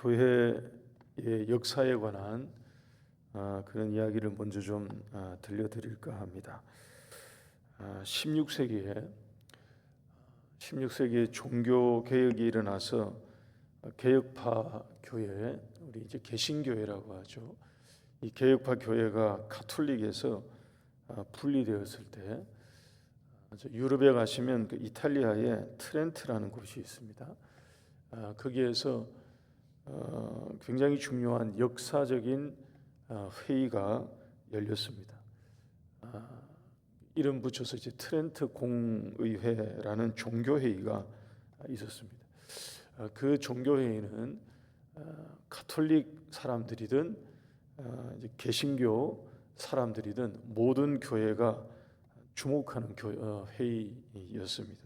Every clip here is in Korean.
교회의 역사에 관한 그런 이야기를 먼저 좀 들려드릴까 합니다. 16세기에 종교 개혁이 일어나서 개혁파 교회, 우리 이제 개신교회라고 하죠. 이 개혁파 교회가 가톨릭에서 분리되었을 때, 유럽에 가시면 그 이탈리아의 트렌트라는 곳이 있습니다. 거기에서 굉장히 중요한 역사적인 회의가 열렸습니다. 이름 붙여서 이제 트렌트 공의회라는 종교회의가 있었습니다. 그 종교회의는 가톨릭 사람들이든 이제 개신교 사람들이든 모든 교회가 주목하는 회의였습니다.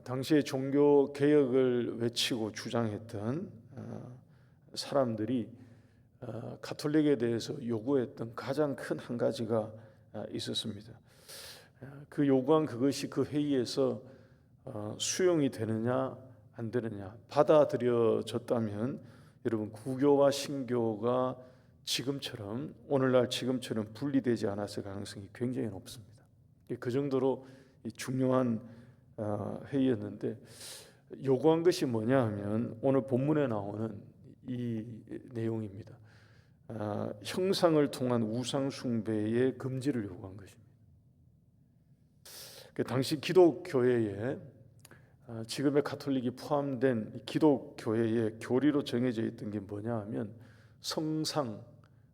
당시에 종교 개혁을 외치고 주장했던 사람들이 가톨릭에 대해서 요구했던 가장 큰 한 가지가 있었습니다. 그 요구한 그것이 그 회의에서 수용이 되느냐 안 되느냐, 받아들여졌다면 여러분, 구교와 신교가 오늘날 지금처럼 분리되지 않았을 가능성이 굉장히 높습니다. 그 정도로 중요한 회의였는데, 요구한 것이 뭐냐 하면 오늘 본문에 나오는 이 내용입니다. 형상을 통한 우상 숭배의 금지를 요구한 것입니다. 당시 기독교회에 지금의 가톨릭이 포함된 기독교회의 교리로 정해져 있던 게 뭐냐 하면 성상,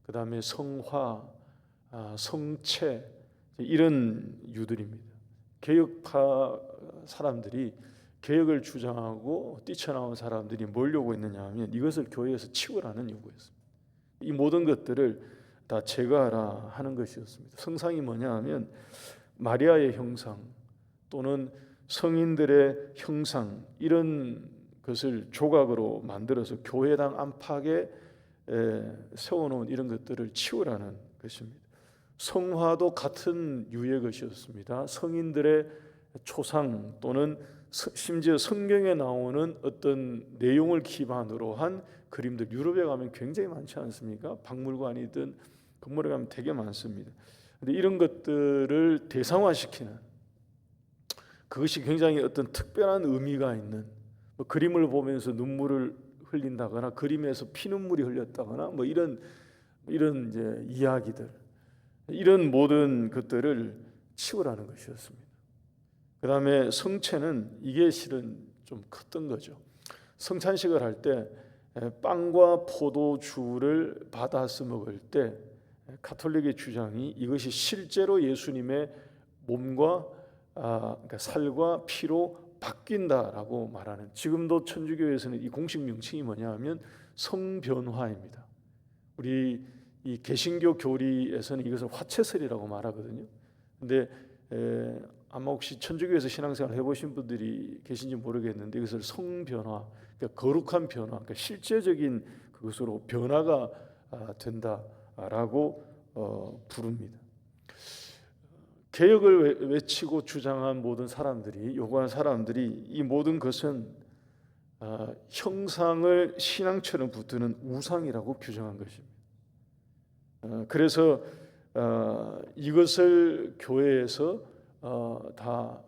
그 다음에 성화, 성체, 이런 유들입니다. 개혁파 사람들이, 개혁을 주장하고 뛰쳐나온 사람들이 뭘 요구했느냐 하면 이것을 교회에서 치우라는 요구였습니다. 이 모든 것들을 다 제거하라 하는 것이었습니다. 성상이 뭐냐 하면 마리아의 형상 또는 성인들의 형상, 이런 것을 조각으로 만들어서 교회당 안팎에 세워놓은 이런 것들을 치우라는 것입니다. 성화도 같은 유의 것이었습니다. 성인들의 초상 또는 심지어 성경에 나오는 어떤 내용을 기반으로 한 그림들, 유럽에 가면 굉장히 많지 않습니까? 박물관이든 건물에 가면 되게 많습니다. 근데 이런 것들을 대상화시키는, 그것이 굉장히 어떤 특별한 의미가 있는, 그림을 보면서 눈물을 흘린다거나 그림에서 피눈물이 흘렸다거나 이런 이제 이야기들, 이런 모든 것들을 치우라는 것이었습니다. 그 다음에 성체는 이게 실은 좀 컸던 거죠. 성찬식을 할 때 빵과 포도주를 받아서 먹을 때 가톨릭의 주장이 이것이 실제로 예수님의 몸과 그러니까 살과 피로 바뀐다라고 말하는, 지금도 천주교에서는 이 공식 명칭이 뭐냐 하면 성변화입니다. 우리 이 개신교 교리에서는 이것을 화채설이라고 말하거든요. 근데 아마 혹시 천주교에서 신앙생활 해보신 분들이 계신지 모르겠는데, 이것을 성변화, 그러니까 거룩한 변화, 그러니까 실제적인 그것으로 변화가 된다라고 부릅니다. 개혁을 외치고 주장한 모든 사람들이, 요구한 사람들이, 이 모든 것은 형상을 신앙처럼 붙드는 우상이라고 규정한 것입니다. 그래서 이것을 교회에서 다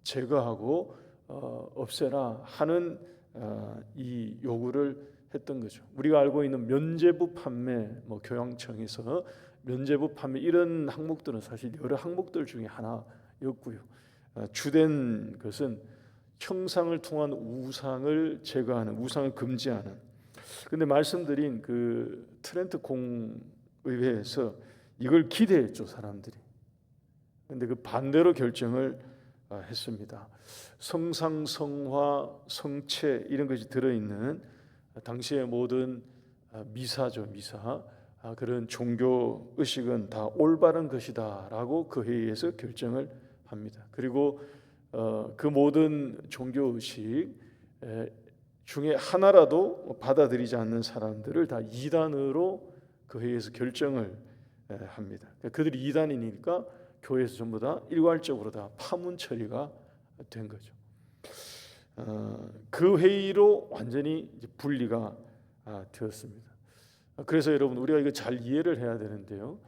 제거하고 없애라 하는 이 요구를 했던 거죠. 우리가 알고 있는 면죄부 판매, 교양청에서 면죄부 판매, 이런 항목들은 사실 여러 항목들 중에 하나였고요. 주된 것은 형상을 통한 우상을 제거하는, 우상을 금지하는. 그런데 말씀드린 그 트렌트 공의회에서 이걸 기대했죠, 사람들이. 그런데 그 반대로 결정을 했습니다. 성상, 성화, 성체, 이런 것이 들어있는 당시의 모든 미사죠, 미사. 그런 종교 의식은 다 올바른 것이다라고 그 회의에서 결정을 합니다. 그리고 그 모든 종교 의식 중에 하나라도 받아들이지 않는 사람들을 다 이단으로 그 회의에서 결정을 합니다. 그들이 이단이니까 교회에서 전부 다 일괄적으로 다 파문 처리가 된 거죠. 그 회의로 완전히 이제 분리가 되었습니다. 그래서 여러분 우리가 이거 잘 이해를 해야 되는데요.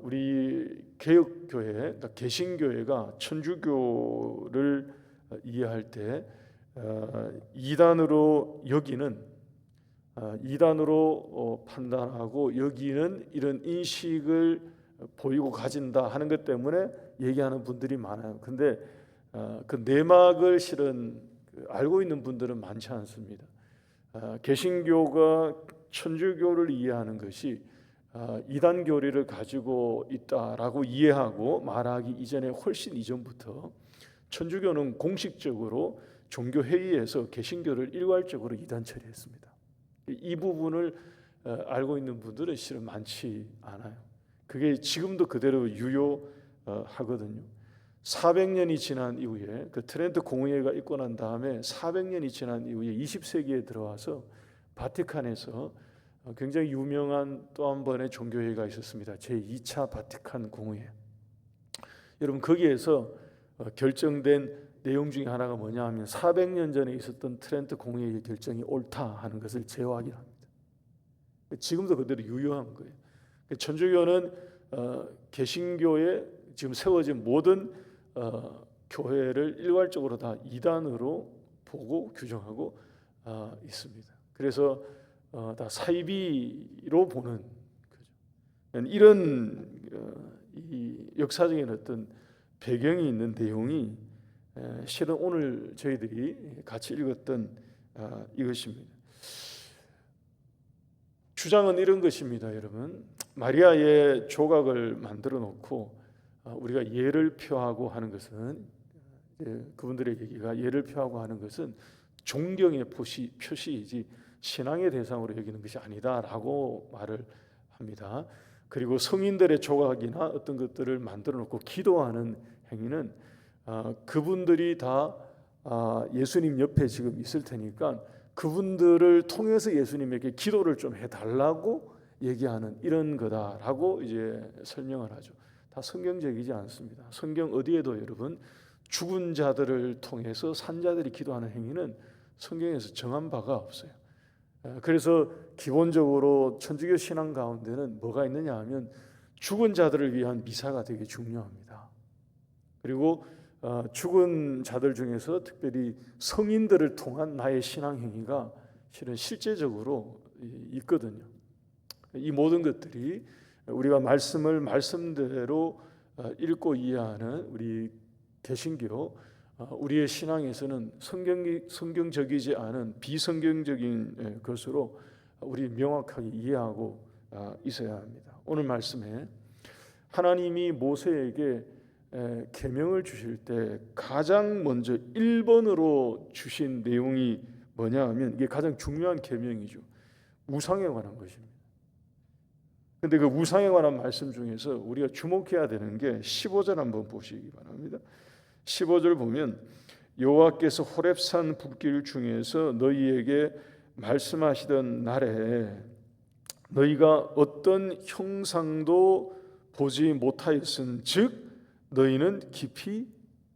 우리 개혁교회, 그러니까 개신교회가 천주교를 이해할 때 이단으로 판단하고 여기는 이런 인식을 보이고 가진다 하는 것 때문에 얘기하는 분들이 많아요. 근데 그 내막을 실은 알고 있는 분들은 많지 않습니다. 개신교가 천주교를 이해하는 것이 이단 교리를 가지고 있다라고 이해하고 말하기 이전에 훨씬 이전부터 천주교는 공식적으로 종교 회의에서 개신교를 일괄적으로 이단 처리했습니다. 이 부분을 알고 있는 분들은 실은 많지 않아요. 그게 지금도 그대로 유효하거든요. 400년이 지난 이후에 그 트렌트 공의회가 있고 난 다음에 400년이 지난 이후에 20세기에 들어와서 바티칸에서 굉장히 유명한 또 한 번의 종교회의가 있었습니다. 제2차 바티칸 공의회. 여러분 거기에서 결정된 내용 중에 하나가 뭐냐 하면 400년 전에 있었던 트렌트 공의회의 결정이 옳다 하는 것을 재확인합니다. 지금도 그대로 유효한 거예요. 천주교는 개신교에 지금 세워진 모든 교회를 일괄적으로 다 이단으로 보고 규정하고 있습니다. 그래서 다 사이비로 보는 거죠. 이런 이 역사적인 어떤 배경이 있는 내용이 실은 오늘 저희들이 같이 읽었던 이것입니다. 주장은 이런 것입니다, 여러분. 마리아의 조각을 만들어 놓고 우리가 예를 표하고 하는 것은 그분들의 얘기가 예를 표하고 하는 것은 존경의 표시이지 신앙의 대상으로 여기는 것이 아니다라고 말을 합니다. 그리고 성인들의 조각이나 어떤 것들을 만들어 놓고 기도하는 행위는 그분들이 다 예수님 옆에 지금 있을 테니까 그분들을 통해서 예수님에게 기도를 좀 해달라고 얘기하는 이런 거다라고 이제 설명을 하죠. 다 성경적이지 않습니다. 성경 어디에도 여러분 죽은 자들을 통해서 산자들이 기도하는 행위는 성경에서 정한 바가 없어요. 그래서 기본적으로 천주교 신앙 가운데는 뭐가 있느냐 하면 죽은 자들을 위한 미사가 되게 중요합니다. 그리고 죽은 자들 중에서 특별히 성인들을 통한 나의 신앙 행위가 실은 실제적으로 있거든요. 이 모든 것들이 우리가 말씀을 말씀대로 읽고 이해하는 우리 개신교 우리의 신앙에서는 성경적이지 않은 비성경적인 것으로 우리 명확하게 이해하고 있어야 합니다. 오늘 말씀에 하나님이 모세에게 계명을 주실 때 가장 먼저 1번으로 주신 내용이 뭐냐 하면 이게 가장 중요한 계명이죠. 우상에 관한 것입니다. 근데 그 우상에 관한 말씀 중에서 우리가 주목해야 되는 게 15절 한번 보시기 바랍니다. 15절 보면 여호와께서 호렙산 불길 중에서 너희에게 말씀하시던 날에 너희가 어떤 형상도 보지 못하였은즉 너희는 깊이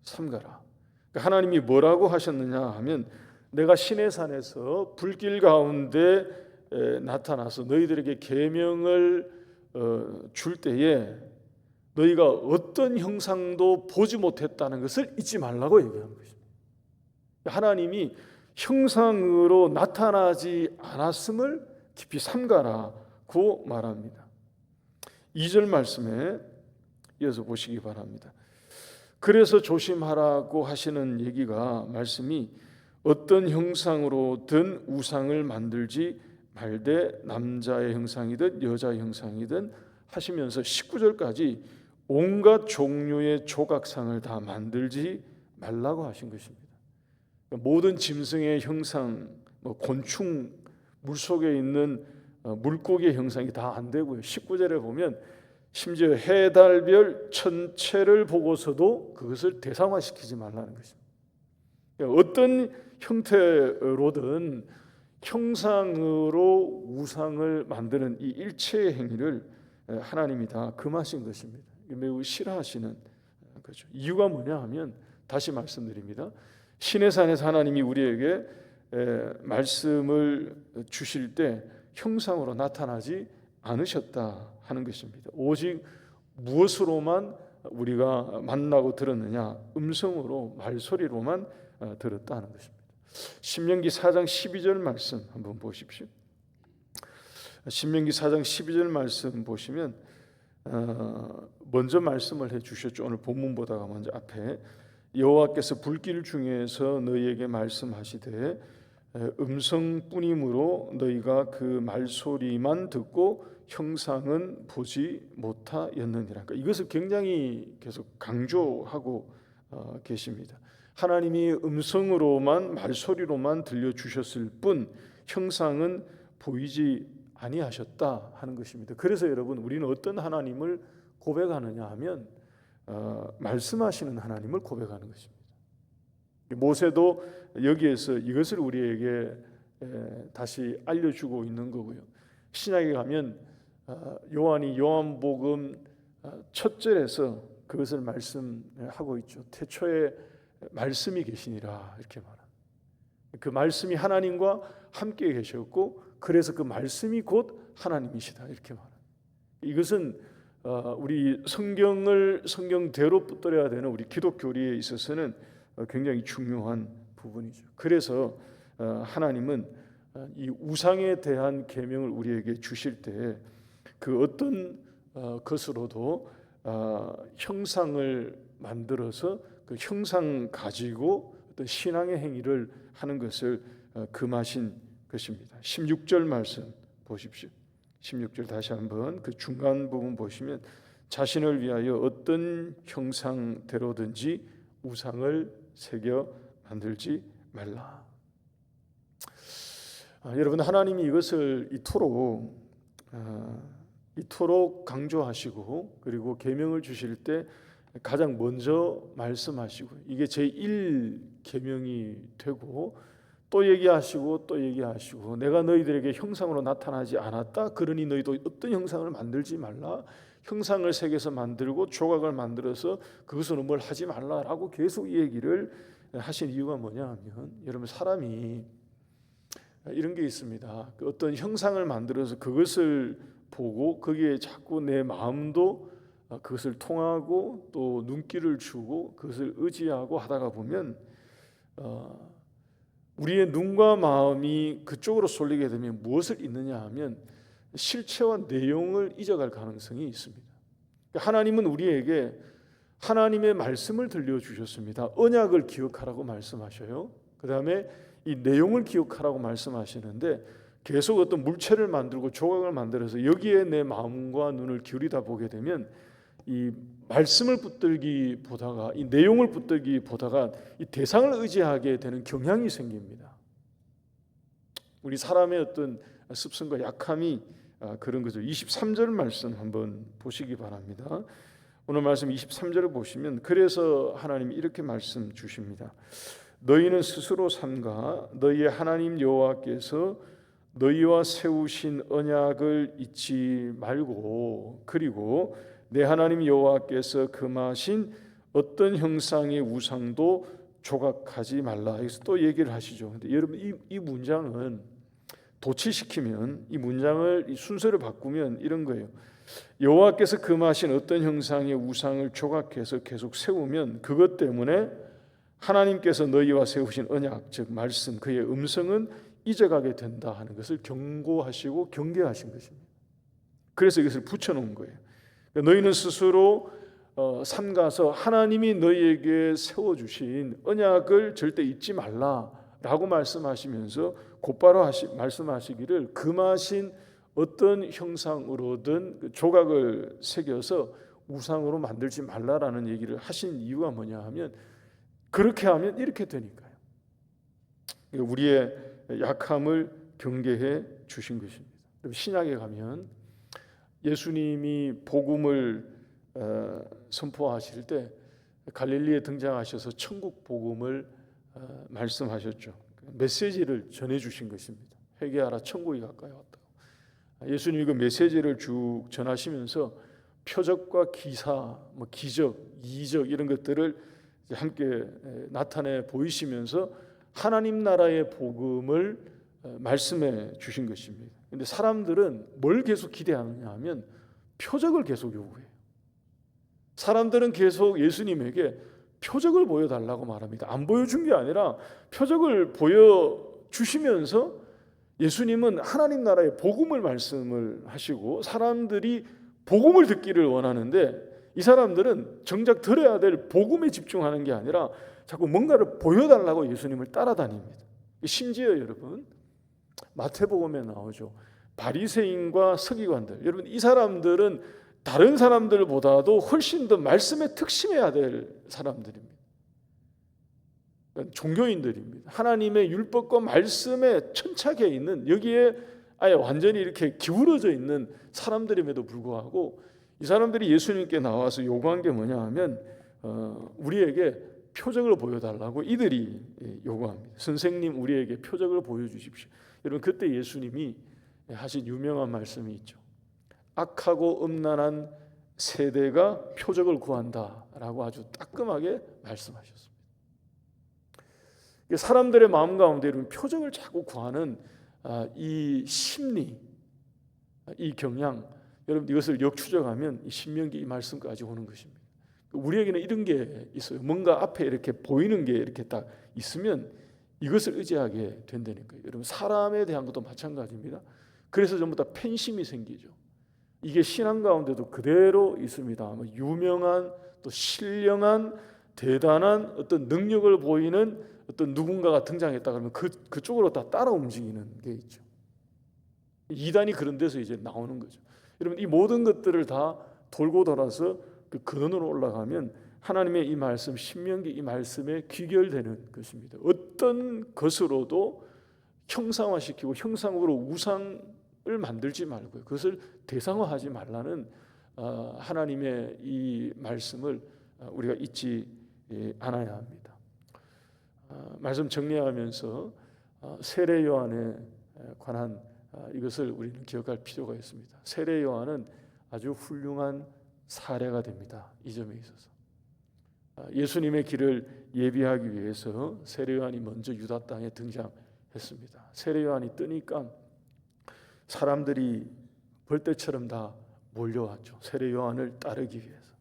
삼가라. 그러니까 하나님이 뭐라고 하셨느냐 하면 내가 시내산에서 불길 가운데 나타나서 너희들에게 계명을 줄 때에 너희가 어떤 형상도 보지 못했다는 것을 잊지 말라고 얘기하는 것입니다. 하나님이 형상으로 나타나지 않았음을 깊이 삼가라고 말합니다. 2절 말씀에 이어서 보시기 바랍니다. 그래서 조심하라고 하시는 얘기가 말씀이 어떤 형상으로든 우상을 만들지 말되 남자의 형상이든 여자의 형상이든 하시면서 19절까지 온갖 종류의 조각상을 다 만들지 말라고 하신 것입니다. 모든 짐승의 형상, 곤충, 물속에 있는 물고기의 형상이 다 안 되고요. 19절에 보면 심지어 해, 달, 별 전체를 보고서도 그것을 대상화시키지 말라는 것입니다. 어떤 형태로든 형상으로 우상을 만드는 이 일체의 행위를 하나님이 다 금하신 것입니다. 매우 싫어하시는 거죠. 이유가 뭐냐 하면 다시 말씀드립니다. 신의 산에서 하나님이 우리에게 말씀을 주실 때 형상으로 나타나지 않으셨다 하는 것입니다. 오직 무엇으로만 우리가 만나고 들었느냐? 음성으로, 말소리로만 들었다 하는 것입니다. 신명기 4장 12절 말씀 한번 보십시오. 신명기 4장 12절 말씀 보시면 먼저 말씀을 해주셨죠. 오늘 본문보다가 먼저 앞에 여호와께서 불길 중에서 너희에게 말씀하시되 음성뿐이므로 너희가 그 말소리만 듣고 형상은 보지 못하였느니라. 그러니까 이것을 굉장히 계속 강조하고 계십니다. 하나님이 음성으로만, 말소리로만 들려주셨을 뿐 형상은 보이지 아니하셨다 하는 것입니다. 그래서 여러분, 우리는 어떤 하나님을 고백하느냐 하면 말씀하시는 하나님을 고백하는 것입니다. 모세도 여기에서 이것을 우리에게 다시 알려주고 있는 거고요. 신약에 가면 요한이 요한복음 첫 절에서 그것을 말씀하고 있죠. 태초에 말씀이 계시니라 이렇게 말합니다. 그 말씀이 하나님과 함께 계셨고 그래서 그 말씀이 곧 하나님이시다 이렇게 말합니다. 이것은 우리 성경을 성경대로 붙들어야 되는 우리 기독교리에 있어서는 굉장히 중요한 부분이죠. 그래서 하나님은 이 우상에 대한 계명을 우리에게 주실 때 그 어떤 것으로도 형상을 만들어서 그 형상 가지고 어떤 신앙의 행위를 하는 것을 금하신 것입니다. 16절 말씀 보십시오. 16절 다시 한번 그 중간 부분 보시면 자신을 위하여 어떤 형상대로든지 우상을 새겨 만들지 말라. 여러분, 하나님이 이것을 이토록 강조하시고 그리고 계명을 주실 때 가장 먼저 말씀하시고 이게 제1 계명이 되고 또 얘기하시고 또 얘기하시고 내가 너희들에게 형상으로 나타나지 않았다. 그러니 너희도 어떤 형상을 만들지 말라. 형상을 새겨서 만들고 조각을 만들어서 그것으로 뭘 하지 말라라고 계속 이 얘기를 하신 이유가 뭐냐 하면 여러분, 사람이 이런 게 있습니다. 어떤 형상을 만들어서 그것을 보고 거기에 자꾸 내 마음도 그것을 통하고 또 눈길을 주고 그것을 의지하고 하다가 보면 우리의 눈과 마음이 그쪽으로 쏠리게 되면 무엇을 잊느냐 하면 실체와 내용을 잊어갈 가능성이 있습니다. 하나님은 우리에게 하나님의 말씀을 들려주셨습니다. 언약을 기억하라고 말씀하셔요. 그 다음에 이 내용을 기억하라고 말씀하시는데 계속 어떤 물체를 만들고 조각을 만들어서 여기에 내 마음과 눈을 기울이다 보게 되면 이 말씀을 붙들기보다가 이 내용을 붙들기보다가 이 대상을 의지하게 되는 경향이 생깁니다. 우리 사람의 어떤 습성과 약함이 그런 거죠. 23절 말씀 한번 보시기 바랍니다. 오늘 말씀 23절을 보시면 그래서 하나님이 이렇게 말씀 주십니다. 너희는 스스로 삼가 너희의 하나님 여호와께서 너희와 세우신 언약을 잊지 말고 그리고 내 하나님 여호와께서 금하신 어떤 형상의 우상도 조각하지 말라. 여기서 또 얘기를 하시죠. 근데 여러분, 이 문장은 도치시키면 이 문장을 이 순서를 바꾸면 이런 거예요. 여호와께서 금하신 어떤 형상의 우상을 조각해서 계속 세우면 그것 때문에 하나님께서 너희와 세우신 언약, 즉 말씀, 그의 음성은 잊어가게 된다 하는 것을 경고하시고 경계하신 것입니다. 그래서 이것을 붙여놓은 거예요. 너희는 스스로 삼가서 하나님이 너희에게 세워주신 언약을 절대 잊지 말라라고 말씀하시면서 곧바로 말씀하시기를 금하신 어떤 형상으로든 조각을 새겨서 우상으로 만들지 말라라는 얘기를 하신 이유가 뭐냐 하면 그렇게 하면 이렇게 되니까요. 우리의 약함을 경계해 주신 것입니다. 신약에 가면 예수님이 복음을 선포하실 때 갈릴리에 등장하셔서 천국 복음을 말씀하셨죠. 메시지를 전해주신 것입니다. 회개하라, 천국이 가까이 왔다고. 예수님이 그 메시지를 쭉 전하시면서 표적과 기사, 기적, 이적 이런 것들을 함께 나타내 보이시면서 하나님 나라의 복음을 말씀해 주신 것입니다. 그런데 사람들은 뭘 계속 기대하느냐 하면 표적을 계속 요구해요. 사람들은 계속 예수님에게 표적을 보여달라고 말합니다. 안 보여준 게 아니라 표적을 보여주시면서 예수님은 하나님 나라의 복음을 말씀을 하시고 사람들이 복음을 듣기를 원하는데 이 사람들은 정작 들어야 될 복음에 집중하는 게 아니라 자꾸 뭔가를 보여달라고 예수님을 따라다닙니다. 심지어 여러분 마태복음에 나오죠. 바리새인과 서기관들, 여러분 이 사람들은 다른 사람들보다도 훨씬 더 말씀에 특심해야 될 사람들입니다. 종교인들입니다. 하나님의 율법과 말씀에 천착해 있는, 여기에 아예 완전히 이렇게 기울어져 있는 사람들임에도 불구하고 이 사람들이 예수님께 나와서 요구한 게 뭐냐 하면 우리에게 표적을 보여달라고 이들이 요구합니다. 선생님, 우리에게 표적을 보여주십시오. 여러분 그때 예수님이 하신 유명한 말씀이 있죠. 악하고 음란한 세대가 표적을 구한다라고 아주 따끔하게 말씀하셨습니다. 사람들의 마음 가운데 이런 표적을 자꾸 구하는 이 심리, 이 경향, 여러분 이것을 역추적하면 이 신명기 이 말씀까지 오는 것입니다. 우리에게는 이런 게 있어요. 뭔가 앞에 이렇게 보이는 게 이렇게 딱 있으면 이것을 의지하게 된다는 거예요. 여러분 사람에 대한 것도 마찬가지입니다. 그래서 전부 다 팬심이 생기죠. 이게 신앙 가운데도 그대로 있습니다. 유명한 또 신령한 대단한 어떤 능력을 보이는 어떤 누군가가 등장했다 그러면 그쪽으로 다 따라 움직이는 게 있죠. 이단이 그런 데서 이제 나오는 거죠. 여러분 이 모든 것들을 다 돌고 돌아서 그 근원으로 올라가면 하나님의 이 말씀, 신명기 이 말씀에 귀결되는 것입니다. 어떤 것으로도 형상화시키고 형상으로 우상을 만들지 말고요. 그것을 대상화하지 말라는 하나님의 이 말씀을 우리가 잊지 않아야 합니다. 말씀 정리하면서 세례 요한에 관한 이것을 우리는 기억할 필요가 있습니다. 세례 요한은 아주 훌륭한 사례가 됩니다. 이 점에 있어서 예수님의 길을 예비하기 위해서 세례 요한이 먼저 유다 땅에 등장했습니다. 세례 요한이 뜨니까 사람들이 벌떼처럼 다 몰려왔죠. 세례 요한을 따르기 위해서.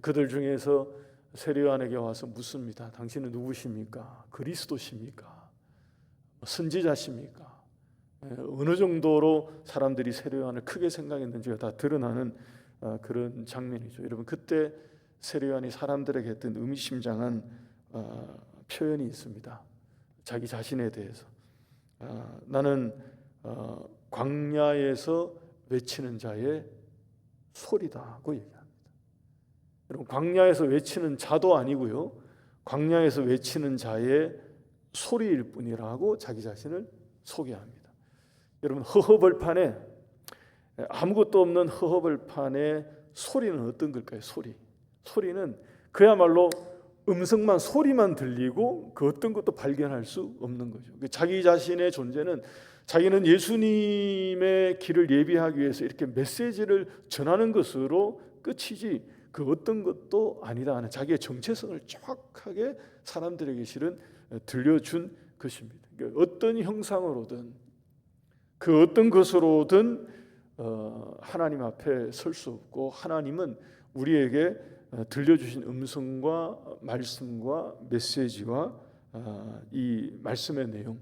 그들 중에서 세례 요한에게 와서 묻습니다. 당신은 누구십니까? 그리스도십니까? 선지자십니까? 어느 정도로 사람들이 세례 요한을 크게 생각했는지가 다 드러나는 그런 장면이죠. 여러분 그때 세례 요한이 사람들에게 했던 의미심장한 표현이 있습니다. 자기 자신에 대해서 나는 광야에서 외치는 자의 소리다고 얘기합니다. 여러분 광야에서 외치는 자도 아니고요, 광야에서 외치는 자의 소리일 뿐이라고 자기 자신을 소개합니다. 여러분 허허벌판에 아무것도 없는 허허벌판의 소리는 어떤 걸까요? 소리는 그야말로 음성만, 소리만 들리고 그 어떤 것도 발견할 수 없는 거죠. 자기 자신의 존재는 자기는 예수님의 길을 예비하기 위해서 이렇게 메시지를 전하는 것으로 끝이지 그 어떤 것도 아니다 하는 자기의 정체성을 정확하게 사람들에게 실은 들려준 것입니다. 그러니까 어떤 형상으로든 그 어떤 것으로든 하나님 앞에 설 수 없고, 하나님은 우리에게 들려주신 음성과 말씀과 메시지와 이 말씀의 내용,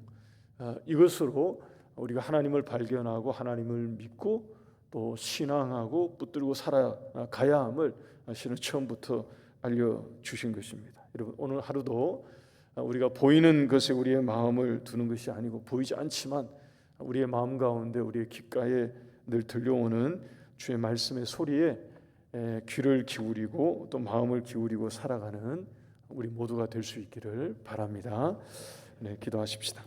이것으로 우리가 하나님을 발견하고 하나님을 믿고 또 신앙하고 붙들고 살아가야 함을 실은 처음부터 알려주신 것입니다. 여러분 오늘 하루도 우리가 보이는 것에 우리의 마음을 두는 것이 아니고, 보이지 않지만 우리의 마음 가운데 우리의 귓가에 늘 들려오는 주의 말씀의 소리에 귀를 기울이고 또 마음을 기울이고 살아가는 우리 모두가 될 수 있기를 바랍니다. 네, 기도하십시다.